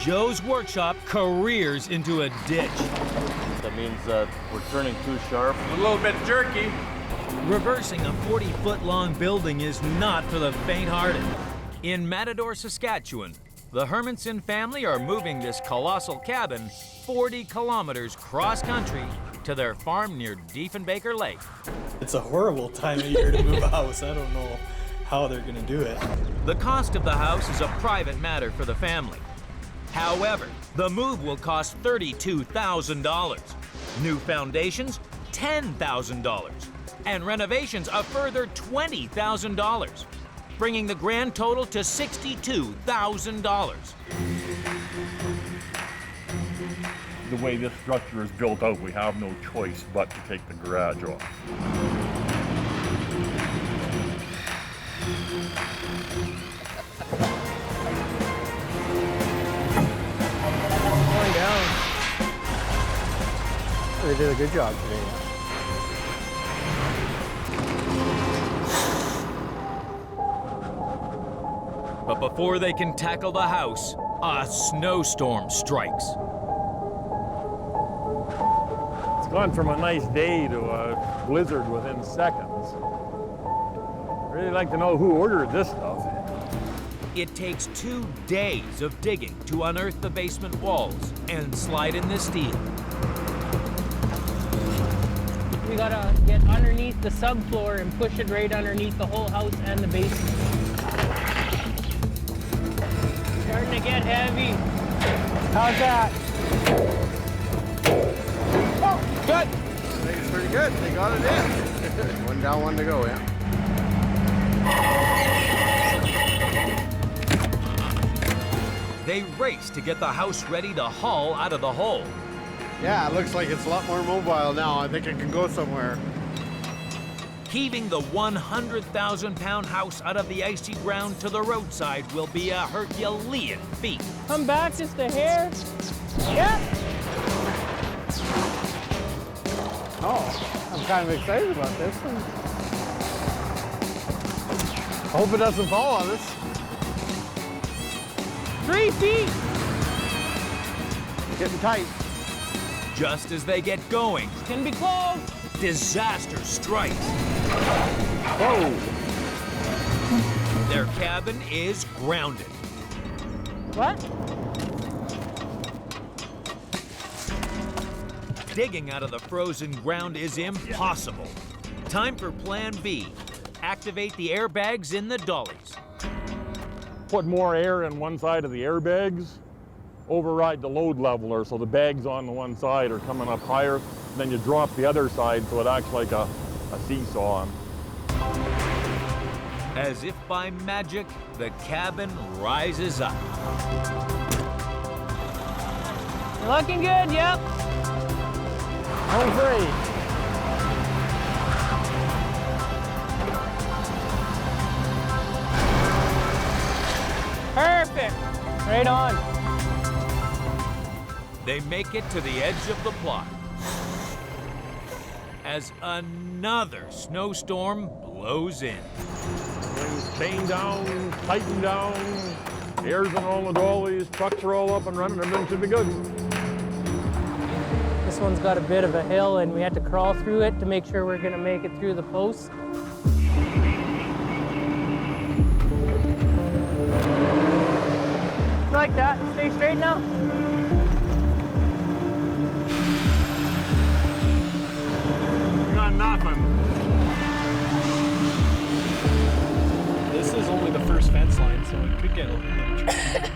Joe's workshop careers into a ditch. That means that we're turning too sharp. A little bit jerky. Reversing a 40-foot-long building is not for the faint-hearted. In Matador, Saskatchewan, the Hermanson family are moving this colossal cabin 40 kilometers cross-country to their farm near Diefenbaker Lake. It's a horrible time of year to move a house. I don't know how they're gonna do it. The cost of the house is a private matter for the family. However, the move will cost $32,000. New foundations, $10,000. And renovations a further $20,000, bringing the grand total to $62,000. The way this structure is built out, we have no choice but to take the garage off. Going down. They did a good job today. But before they can tackle the house, a snowstorm strikes. It's gone from a nice day to a blizzard within seconds. I'd really like to know who ordered this stuff. It takes 2 days of digging to unearth the basement walls and slide in the steel. We gotta get underneath the subfloor and push it right underneath the whole house and the basement. Starting to get heavy. How's that? Oh, good. I think it's pretty good. They got it in. One down, one to go, yeah. They race to get the house ready to haul out of the hole. Yeah, it looks like it's a lot more mobile now. I think it can go somewhere. Heaving the 100,000-pound house out of the icy ground to the roadside will be a Herculean feat. Come back just a hair. Yeah. Oh, I'm kind of excited about this one. I hope it doesn't fall on us. 3 feet. Getting tight. Just as they get going, Can be close. disaster strikes. Whoa! Their cabin is grounded. What? Digging out of the frozen ground is impossible. Time for Plan B. Activate the airbags in the dollies. Put more air in one side of the airbags, override the load leveler so the bags on the one side are coming up higher, then you drop the other side so it acts like a seesaw. As if by magic, the cabin rises up. You're looking good, yep. Home free. Perfect. Right on. They make it to the edge of the plot. As another snowstorm blows in. Things chain down, tighten down, air's in all the dollies, trucks are all up and running, everything should be good. This one's got a bit of a hill and we had to crawl through it to make sure we're gonna make it through the posts. Like that, stay straight now. We got nothing. This is only the first fence line, so it could get a little tricky.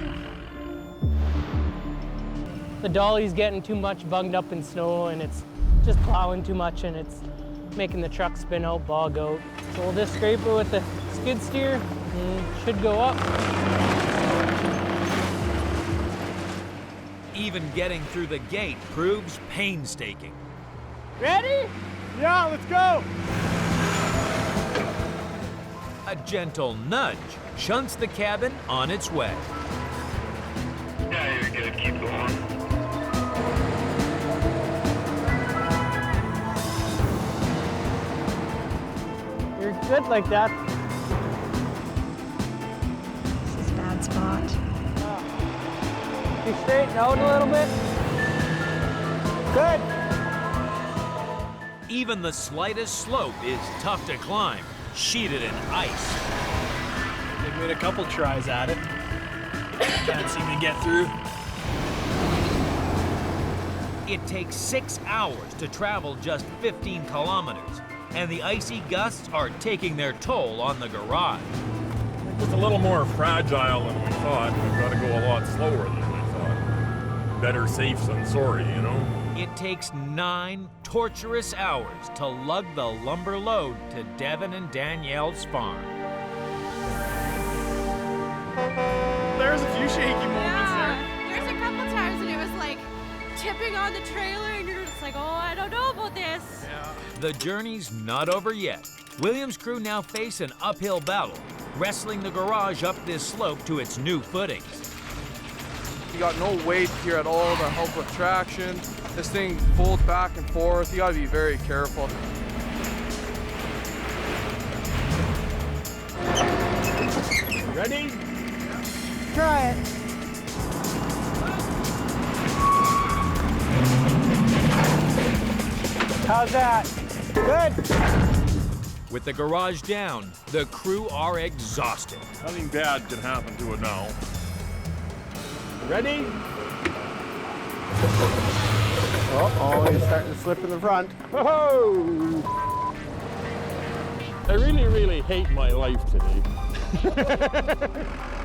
The dolly's getting too much bugged up in snow and it's just plowing too much and it's making the truck spin out, bog out. So we'll just scrape it with the skid steer and it should go up. Even getting through the gate proves painstaking. Ready? Yeah, let's go. A gentle nudge shunts the cabin on its way. Yeah, you're good. Keep going. You're good like that. This is a bad spot. You Straighten out a little bit. Good. Even the slightest slope is tough to climb, sheeted in ice. They've made a couple tries at it. Can't seem to get through. It takes 6 hours to travel just 15 kilometers, and the icy gusts are taking their toll on the garage. It's a little more fragile than we thought. We've got to go a lot slower than we thought. Better safe than sorry, you know? It takes 9 torturous hours to lug the lumber load to Devin and Danielle's farm. There's a few shaky moments there. There's a couple times and it was like tipping on the trailer and you're just like, oh, I don't know about this. Yeah. The journey's not over yet. Williams' crew now face an uphill battle, wrestling the garage up this slope to its new footings. You got no weight here at all to help with traction. This thing folds back and forth. You gotta be very careful. Ready? Try it. How's that? Good. With the garage down, the crew are exhausted. Nothing bad can happen to it now. Ready? Uh-oh, he's starting to slip in the front. Whoa! I really hate my life today.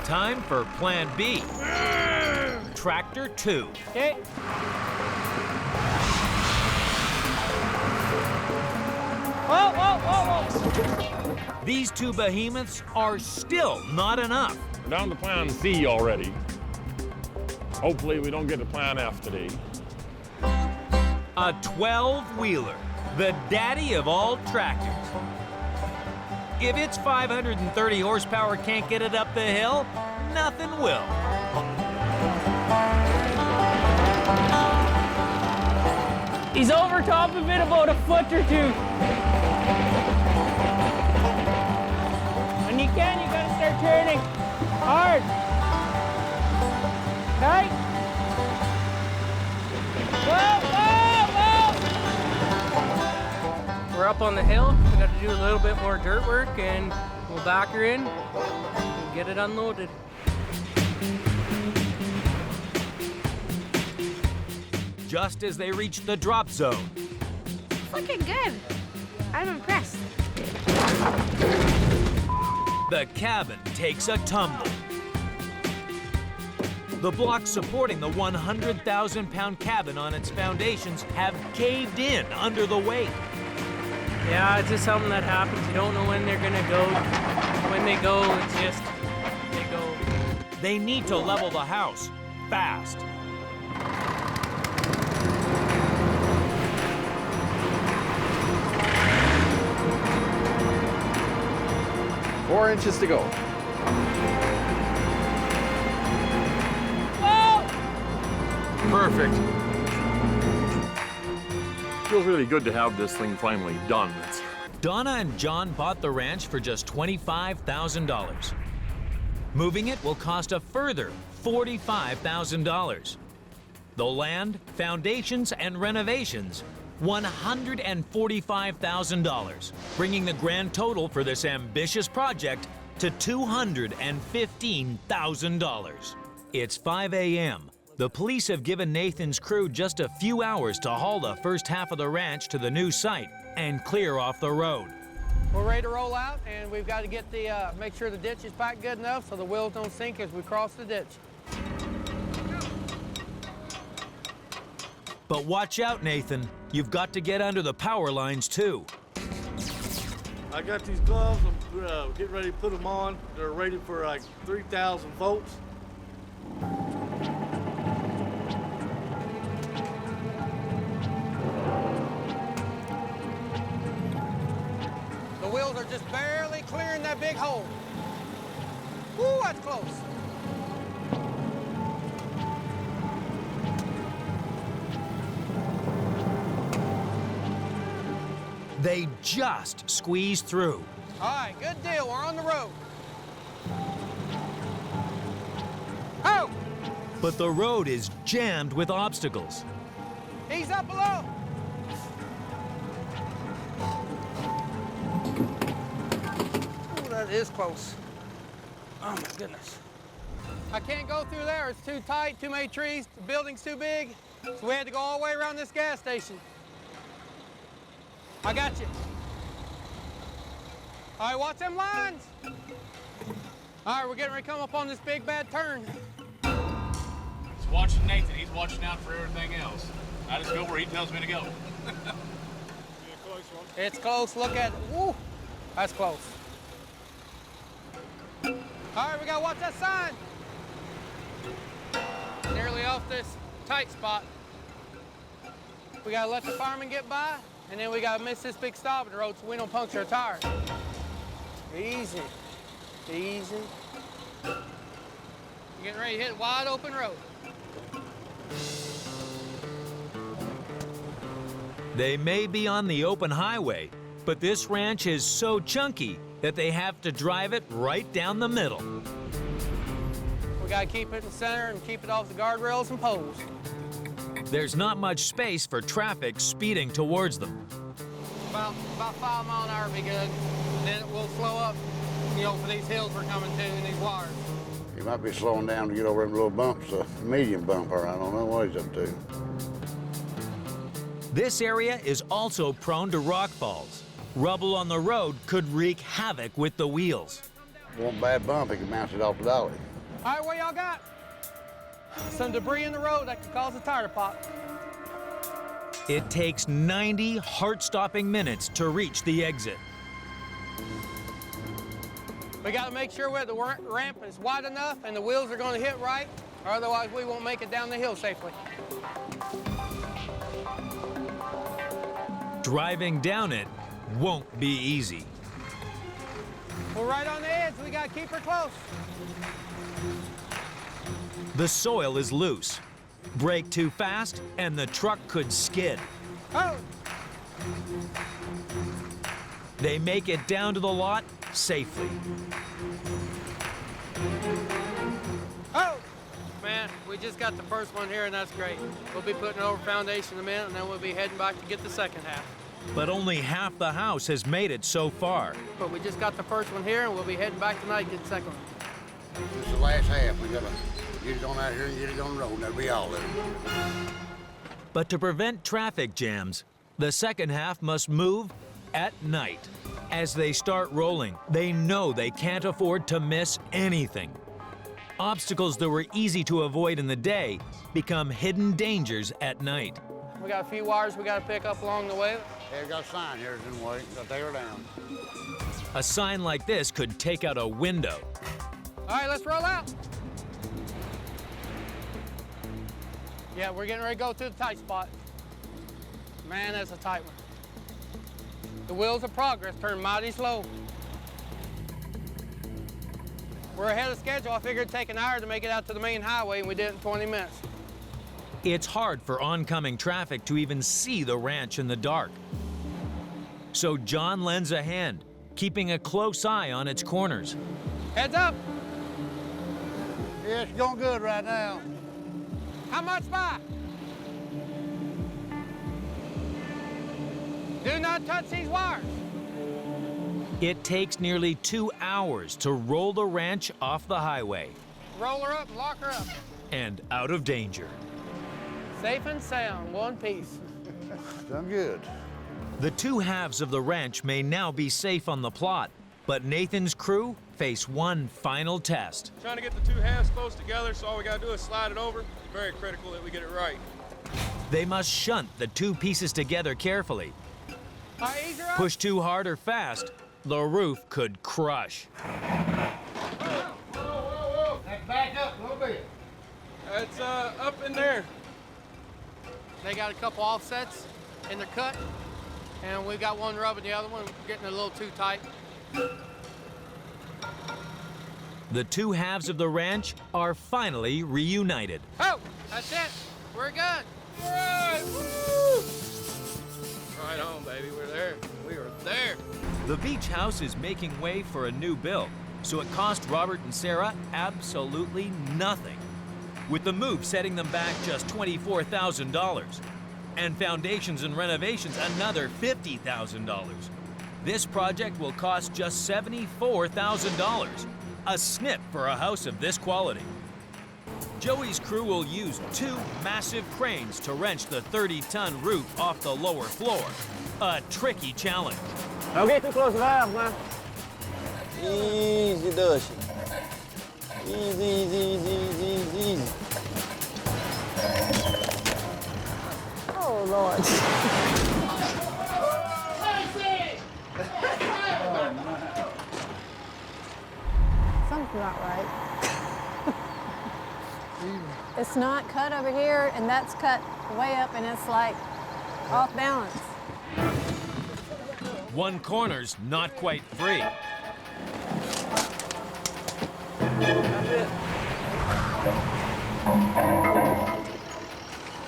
Time for Plan B. Tractor 2. Okay. Whoa, whoa, whoa, whoa. These two behemoths are still not enough. We're down to Plan C already. Hopefully we don't get to Plan F today. A 12-wheeler, the daddy of all tractors. If its 530 horsepower can't get it up the hill, nothing will. He's over top of it about a foot or two. When you can, you gotta start turning hard. Okay? Whoa, whoa, whoa! We're up on the hill. We got to do a little bit more dirt work and we'll back her in and get it unloaded. Just as they reach the drop zone, It's looking good. I'm impressed. the cabin takes a tumble. The blocks supporting the 100,000-pound cabin on its foundations have caved in under the weight. Yeah, it's just something that happens. You don't know when they're gonna go. When they go, it's just, they go. They need to level the house fast. Four inches to go. Perfect. Feels really good to have this thing finally done. Donna and John bought the ranch for just $25,000. Moving it will cost a further $45,000. The land, foundations, and renovations, $145,000, bringing the grand total for this ambitious project to $215,000. It's 5 a.m. The police have given Nathan's crew just a few hours to haul the first half of the ranch to the new site and clear off the road. We're ready to roll out, and we've got to get the make sure the ditch is packed good enough so the wheels don't sink as we cross the ditch. But watch out, Nathan. You've got to get under the power lines, too. I got these gloves. I'm getting ready to put them on. They're rated for like 3,000 volts. The wheels are just barely clearing that big hole. Woo, that's close. They just squeezed through. All right, good deal. We're on the road. Oh! but the road is jammed with obstacles. Ease up below. Ooh, that is close. Oh my goodness. I can't go through there. It's too tight, too many trees, the building's too big. So we had to go all the way around this gas station. I got you. All right, watch them lines. All right, we're getting ready to come up on this big bad turn. He's watching Nathan. He's watching out for everything else. I just go where he tells me to go. It's close. Look at it. Woo, that's close. All right, we gotta watch that sign. Nearly off this tight spot. We gotta let the fireman get by, and then we gotta miss this big stop in the road so we don't puncture a tire. Easy, easy. You're getting ready to hit wide open road. They may be on the open highway, but this ranch is so chunky that they have to drive it right down the middle. We gotta keep it in the center and keep it off the guardrails and poles. There's not much space for traffic speeding towards them. About 5 miles an hour would be good. Then it will slow up, you know, for these hills we're coming to and these wires. He might be slowing down to get over them little bumps, a medium bump, or I don't know what he's up to. This area is also prone to rock falls. Rubble on the road could wreak havoc with the wheels. One bad bump, he can bounce it off the dolly. All right, what y'all got? Some debris in the road that could cause a tire to pop. It takes 90 heart-stopping minutes to reach the exit. We got to make sure that the ramp is wide enough and the wheels are going to hit right, or otherwise we won't make it down the hill safely. Driving down it won't be easy. We're right on the edge. We got to keep her close. The soil is loose. Brake too fast, and the truck could skid. Oh! They make it down to the lot safely. Oh! Man, we just got the first one here, and that's great. We'll be putting it over foundation in a minute, and then we'll be heading back to get the second half. But only half the house has made it so far. But we just got the first one here, and we'll be heading back tonight to get the second one. This is the last half. We gotta get it on out here and get it on the road, and that'll be all of it. But to prevent traffic jams, the second half must move at night. As they start rolling, they know they can't afford to miss anything. Obstacles that were easy to avoid in the day become hidden dangers at night. We got a few wires we got to pick up along the way. Hey, we got a sign here that's in the way. Gotta take her down. A sign like this could take out a window. All right, let's roll out. Yeah, we're getting ready to go to the tight spot. Man, that's a tight one. The wheels of progress turn mighty slow. We're ahead of schedule. I figured it'd take an hour to make it out to the main highway, and we did it in 20 minutes. It's hard for oncoming traffic to even see the ranch in the dark. So John lends a hand, keeping a close eye on its corners. Heads up. Yeah, it's going good right now. How much by? Do not touch these wires. It takes nearly 2 hours to roll the ranch off the highway Roll her up and lock her up. and out of danger. Safe and sound, one piece. Done good. The two halves of the ranch may now be safe on the plot, but Nathan's crew face one final test. Trying to get the two halves close together, so all we gotta do is slide it over. It's very critical that we get it right. They must shunt the two pieces together carefully. All right, ease her up. Push too hard or fast, the roof could crush. Let's back up a little bit. It's up in there. They got a couple offsets in the cut, and we got one rubbing the other one, getting a little too tight. The two halves of the ranch are finally reunited. Oh, that's it. We're good. All right, woo! Right on, baby, we're there. We are there. The beach house is making way for a new build, so it cost Robert and Sarah absolutely nothing. with the move setting them back just $24,000. And foundations and renovations another $50,000. This project will cost just $74,000, a snip for a house of this quality. Joey's crew will use 2 massive cranes to wrench the 30-ton roof off the lower floor. A tricky challenge. Don't get too close to the house, man. Easy does she. Easy, easy, easy, easy, easy, easy. Oh, Lord. Something's not right. It's not cut over here, and that's cut way up, and it's like off balance. One corner's not quite free. That's it.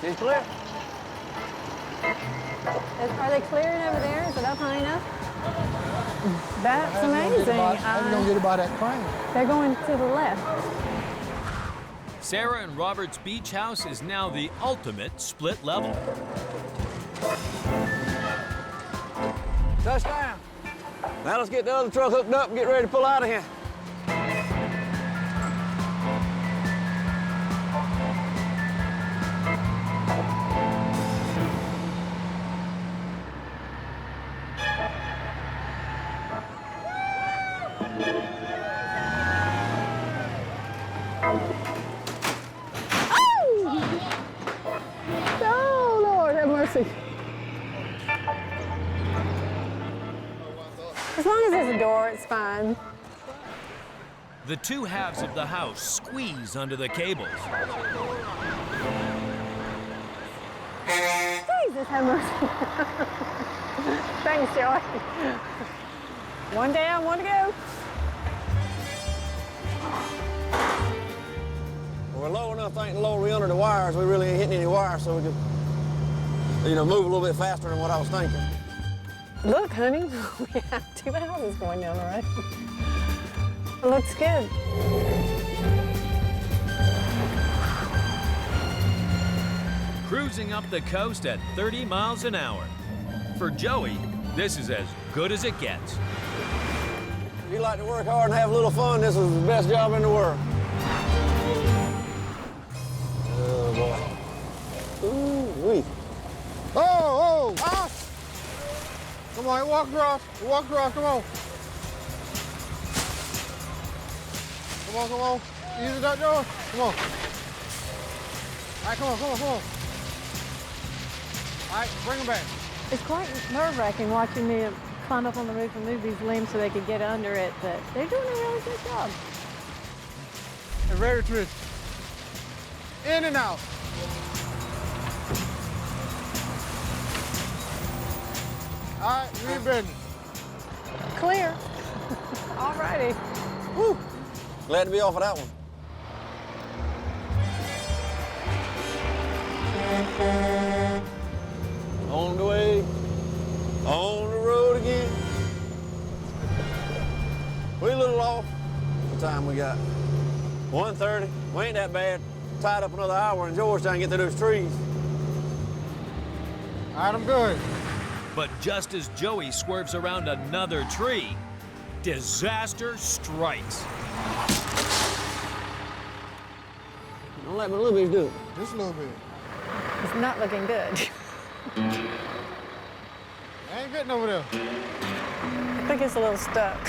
She's clear. Are they clearing over there? Is it up high enough? That's amazing. How are you going to get by that crane? They're going to the left. Sarah and Robert's beach house is now the ultimate split level. Touchdown. Now let's get the other truck hooked up and get ready to pull out of here. Oh, Lord, have mercy. As long as there's a door, it's fine. The 2 halves of the house squeeze under the cables. Jesus, have mercy. Thanks, Joey. One down, one to go. We're low enough, I think, to lower under the wires. We really ain't hitting any wires, so we can, move a little bit faster than what I was thinking. Look, honey, we have 2 houses going down the road. It looks good. Cruising up the coast at 30 miles an hour. For Joey, this is as good as it gets. If you like to work hard and have a little fun, this is the best job in the world. Oh, boy. Ooh-wee. Oh, ah! Come on, walk across, come on. Come on. Easy that door, come on. All right, come on. All right, bring them back. It's quite nerve-wracking watching them climb up on the roof and move these limbs so they could get under it, but they're doing a really good job. And ready to twist. In and out. All right, we in business. Clear. All righty. Woo! Glad to be off of that one. On the way, on the road again. We a little off. What time we got? 1:30. We ain't that bad. Tied up another hour in Georgetown to get through those trees. All right, I'm good. But just as Joey swerves around another tree, disaster strikes. Don't let my little bitch do it. Just a little bit. It's not looking good. I ain't getting over there. I think it's a little stuck.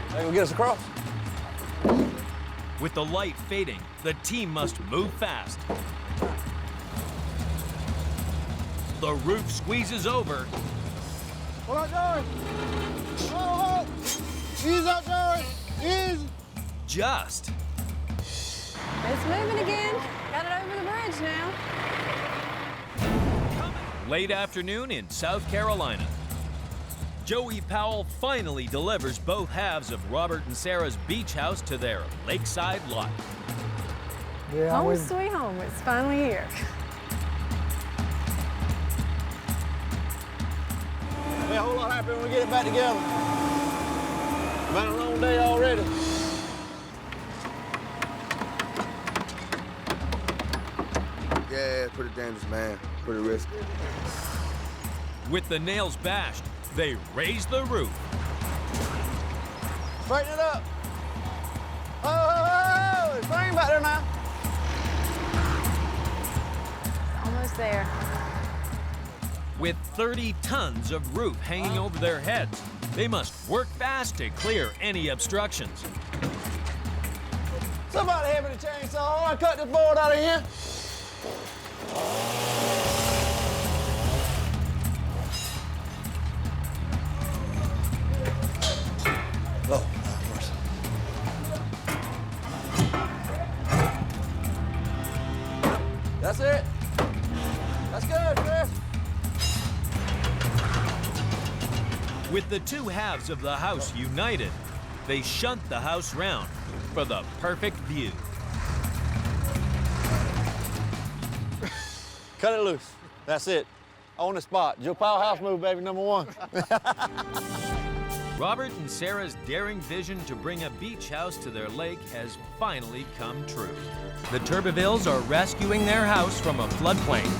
They gonna get us across? With the light fading, the team must move fast. The roof squeezes over. Hold on, Joey. Oh, ease up, Joey. Easy. Just. It's moving again. Got it over the bridge now. Late afternoon in South Carolina. Joey Powell finally delivers both halves of Robert and Sarah's beach house to their lakeside lot. Yeah, Home sweet home. It's finally here. I'll be a whole lot happier when we get it back together. Been a long day already. Yeah, pretty dangerous, man. Pretty risky. With the nails bashed, they raise the roof. Straighten it up. Oh, it's raining back there now. Almost there. With 30 tons of roof hanging over their heads, they must work fast to clear any obstructions. Somebody hand me the chainsaw. I want to cut this board out of here. Oh, mercy. That's it. That's good, Chris. With the two halves of the house united, they shunt the house round for the perfect view. Cut it loose. That's it. On the spot. Joe Powell house move, baby, #1. Robert and Sarah's daring vision to bring a beach house to their lake has finally come true. The Turbovilles are rescuing their house from a floodplain.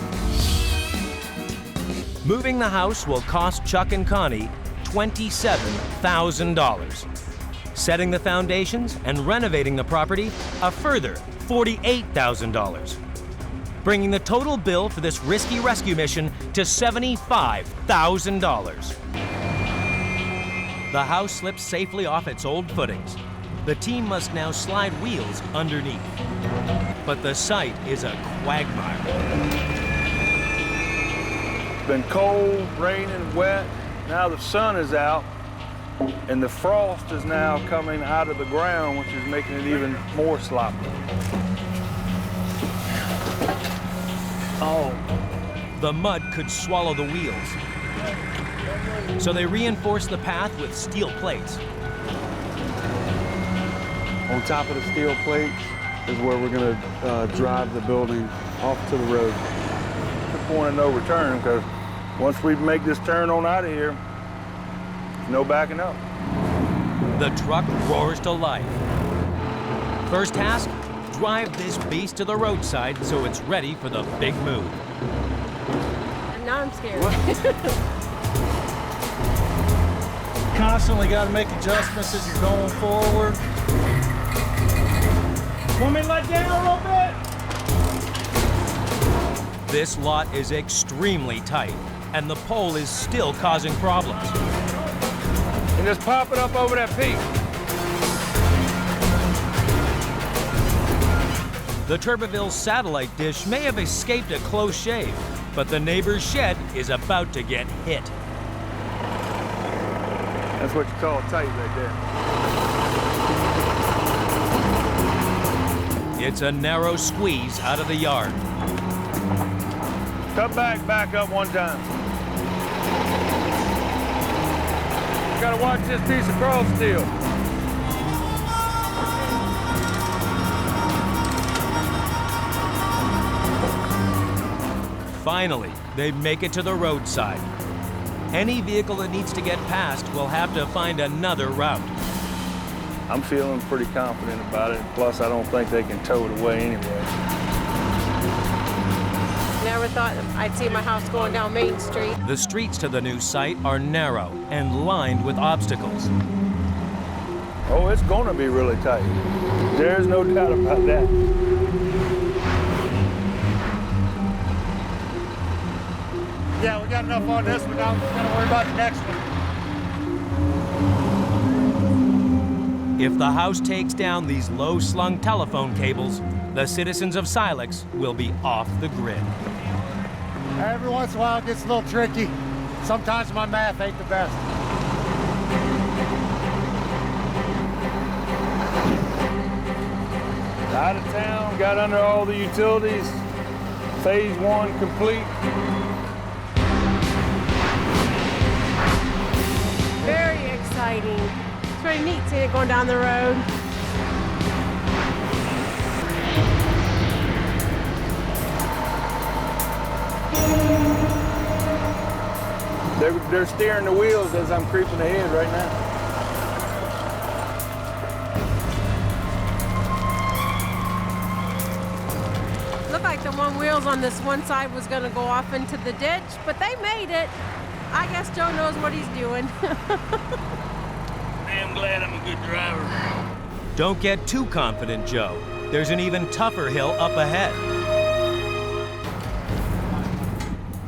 Moving the house will cost Chuck and Connie $27,000. Setting the foundations and renovating the property a further $48,000. Bringing the total bill for this risky rescue mission to $75,000. The house slips safely off its old footings. The team must now slide wheels underneath. But the site is a quagmire. It's been cold, raining, wet. Now the sun is out, and the frost is now coming out of the ground, which is making it even more sloppy. Oh. The mud could swallow the wheels. So they reinforce the path with steel plates. On top of the steel plates is where we're going to drive the building off to the road. The point of no return, because once we make this turn on out of here, there's no backing up. The truck roars to life. First task, drive this beast to the roadside so it's ready for the big move. And now I'm scared. Constantly got to make adjustments as you're going forward. Want me to let down a little bit? This lot is extremely tight, and the pole is still causing problems. And just pop it up over that peak. The Turboville satellite dish may have escaped a close shave, but the neighbor's shed is about to get hit. That's what you call tight right there. It's a narrow squeeze out of the yard. Cut back up one time. You gotta watch this piece of cross steel. Finally, they make it to the roadside. Any vehicle that needs to get past will have to find another route. I'm feeling pretty confident about it. Plus, I don't think they can tow it away anyway. Never thought I'd see my house going down Main Street. The streets to the new site are narrow and lined with obstacles. Oh, it's gonna be really tight. There's no doubt about that. Yeah, we got enough on this. We're not gonna worry about the next one. If the house takes down these low-slung telephone cables, the citizens of Silex will be off the grid. Every once in a while it gets a little tricky. Sometimes my math ain't the best. Out of town, got under all the utilities. Phase 1 complete. Very exciting. It's pretty neat seeing it going down the road. They're steering the wheels as I'm creeping ahead right now. Look like the one wheels on this one side was gonna go off into the ditch, but they made it. I guess Joe knows what he's doing. I'm glad I'm a good driver. Don't get too confident, Joe. There's an even tougher hill up ahead.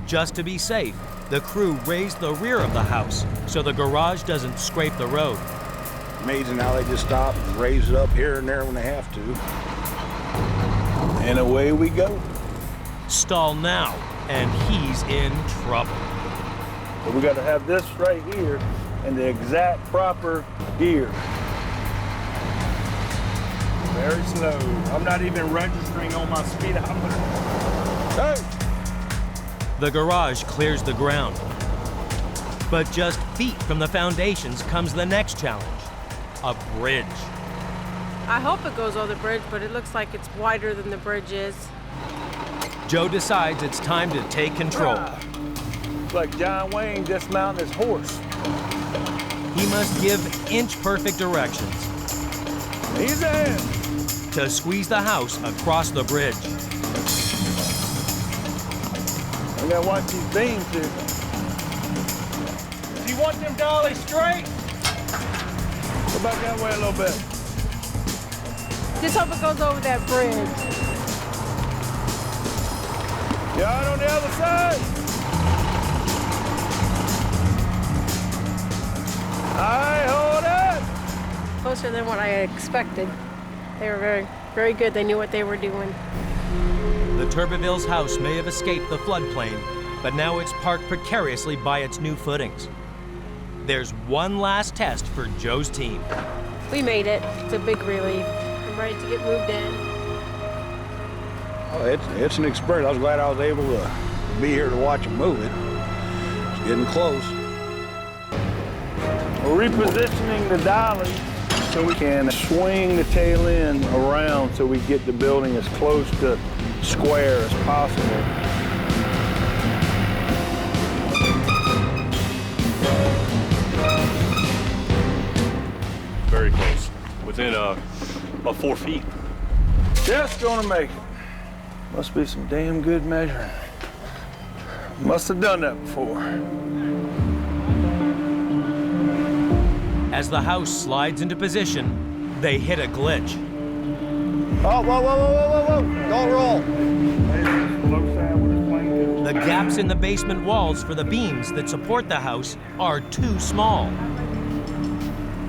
Just to be safe, the crew raised the rear of the house so the garage doesn't scrape the road. Amazing how they just stop and raise it up here and there when they have to. And away we go. Stall now, and he's in trouble. So we got to have this right here in the exact proper gear. Very slow. I'm not even registering on my speedometer. Hey! The garage clears the ground. But just feet from the foundations comes the next challenge, a bridge. I hope it goes over the bridge, but it looks like it's wider than the bridge is. Joe decides it's time to take control. It's like John Wayne dismounting his horse. He must give inch-perfect directions. He's ahead. To squeeze the house across the bridge. I gotta watch these beams here. Do you want them dollies straight? Go back that way a little bit. Just hope it goes over that bridge. You're out on the other side. I hold it. Closer than what I expected. They were very, very good. They knew what they were doing. The Turberville's house may have escaped the floodplain, but now it's parked precariously by its new footings. There's one last test for Joe's team. We made it. It's a big relief. I'm ready to get moved in. Oh, it's an experience. I was glad I was able to be here to watch them move it. It's getting close. We're repositioning the dolly so we can swing the tail end around so we get the building as close to square as possible. Very close, within about 4 feet. Just gonna make it. Must be some damn good measuring. Must have done that before. As the house slides into position, they hit a glitch. Oh, whoa, whoa, whoa, whoa, whoa, whoa. Don't roll. The gaps in the basement walls for the beams that support the house are too small.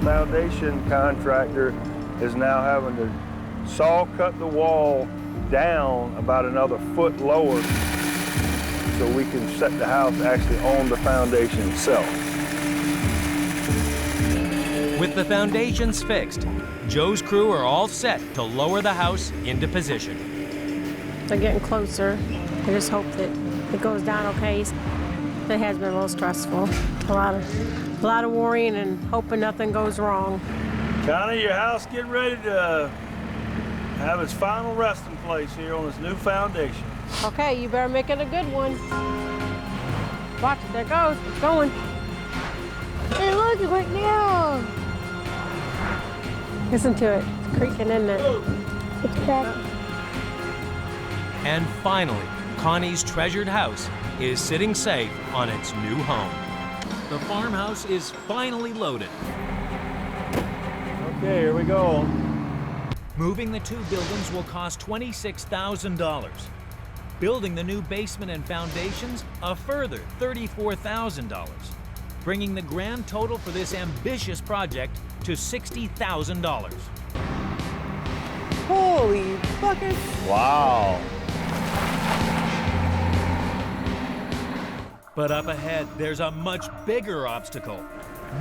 Foundation contractor is now having to saw cut the wall down about another foot lower so we can set the house actually on the foundation itself. With the foundations fixed, Joe's crew are all set to lower the house into position. They're getting closer. I just hope that it goes down okay. It has been a little stressful. A lot of worrying and hoping nothing goes wrong. Connie, your house getting ready to have its final resting place here on its new foundation. Okay, you better make it a good one. Watch it, there it goes. It's going. Hey, look, it went down. Listen to it. It's creaking, isn't it? It's cracking. And finally, Connie's treasured house is sitting safe on its new home. The farmhouse is finally loaded. Okay, here we go. Moving the two buildings will cost $26,000. Building the new basement and foundations, a further $34,000. Bringing the grand total for this ambitious project to $60,000. Holy fuckers. Wow. But up ahead, there's a much bigger obstacle.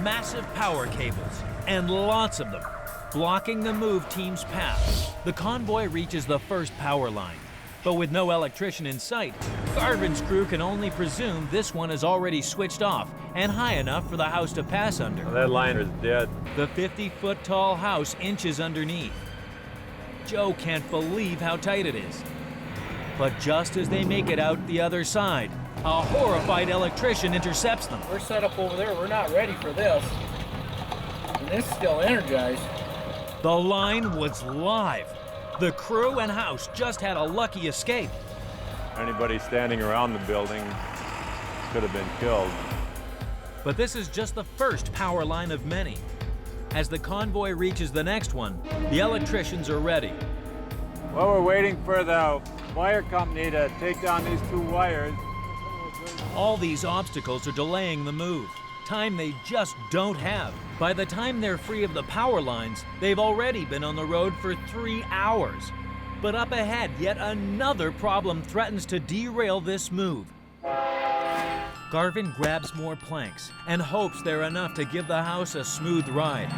Massive power cables, and lots of them, blocking the move team's path. The convoy reaches the first power line, but with no electrician in sight, Garvin's crew can only presume this one is already switched off and high enough for the house to pass under. That line is dead. The 50-foot tall house inches underneath. Joe can't believe how tight it is. But just as they make it out the other side, a horrified electrician intercepts them. We're set up over there. We're not ready for this. And this is still energized. The line was live. The crew and house just had a lucky escape. Anybody standing around the building could have been killed. But this is just the first power line of many. As the convoy reaches the next one, the electricians are ready. Well, we're waiting for the wire company to take down these 2 wires. All these obstacles are delaying the move, time they just don't have. By the time they're free of the power lines, they've already been on the road for 3 hours. But up ahead, yet another problem threatens to derail this move. Garvin grabs more planks and hopes they're enough to give the house a smooth ride.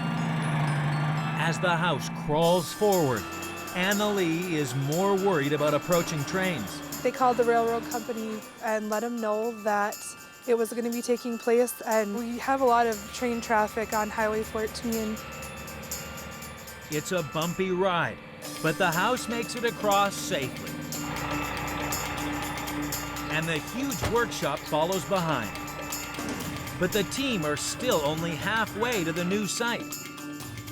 As the house crawls forward, Annalie is more worried about approaching trains. They called the railroad company and let them know that it was going to be taking place, and we have a lot of train traffic on Highway 14. It's a bumpy ride, but the house makes it across safely. And the huge workshop follows behind. But the team are still only halfway to the new site.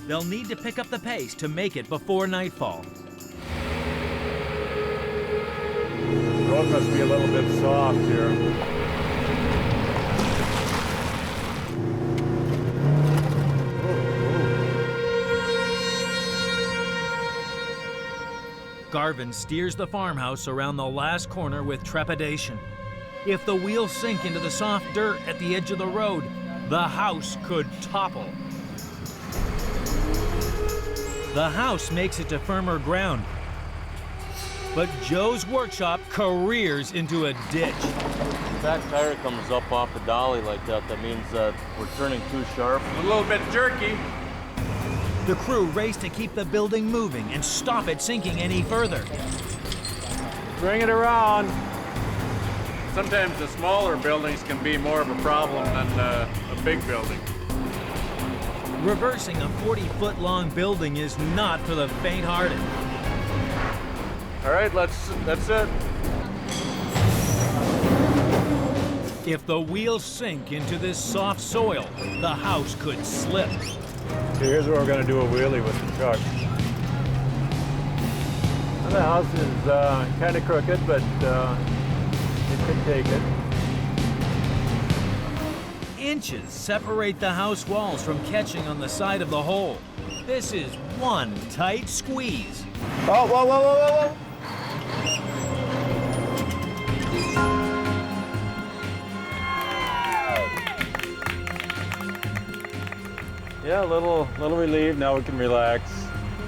They'll need to pick up the pace to make it before nightfall. The road must be a little bit soft here. Garvin steers the farmhouse around the last corner with trepidation. If the wheels sink into the soft dirt at the edge of the road, the house could topple. The house makes it to firmer ground, but Joe's workshop careers into a ditch. If that tire comes up off the dolly like that, that means that we're turning too sharp. A little bit jerky. The crew race to keep the building moving and stop it sinking any further. Bring it around. Sometimes the smaller buildings can be more of a problem than a big building. Reversing a 40-foot-long building is not for the faint-hearted. All right, that's it. If the wheels sink into this soft soil, the house could slip. So here's where we're going to do a wheelie with the truck. And the house is kind of crooked, but it can take it. Inches separate the house walls from catching on the side of the hole. This is one tight squeeze. Oh, whoa, whoa, whoa, whoa, whoa. Yeah, a little relieved. Now we can relax.